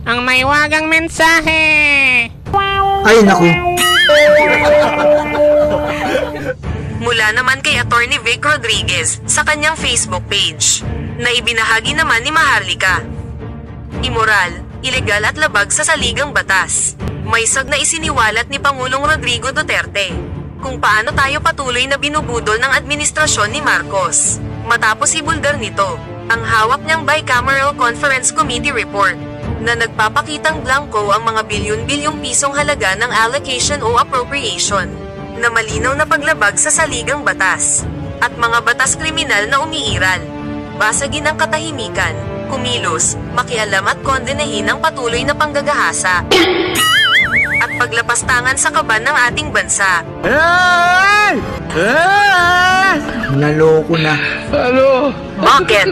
ang may wagang mensahe. Ay, naku. Mula naman kay Attorney Vic Rodriguez sa kanyang Facebook page, na ibinahagi naman ni Maharlika. Immoral, ilegal at labag sa saligang batas. Maysag na isiniwalat ni Pangulong Rodrigo Duterte kung paano tayo patuloy na binubudol ng administrasyon ni Marcos. Matapos ibulgar nito ang hawak niyang Bicameral Conference Committee report na nagpapakitang blanco ang mga bilyon-bilyong pisong halaga ng allocation o appropriation na malinaw na paglabag sa saligang batas at mga batas kriminal na umiiral. Basagin ang katahimikan, kumilos, makialam at kondenahin ang patuloy na panggagahasa at paglapastangan sa kaban ng ating bansa. Naloko na. Bakit?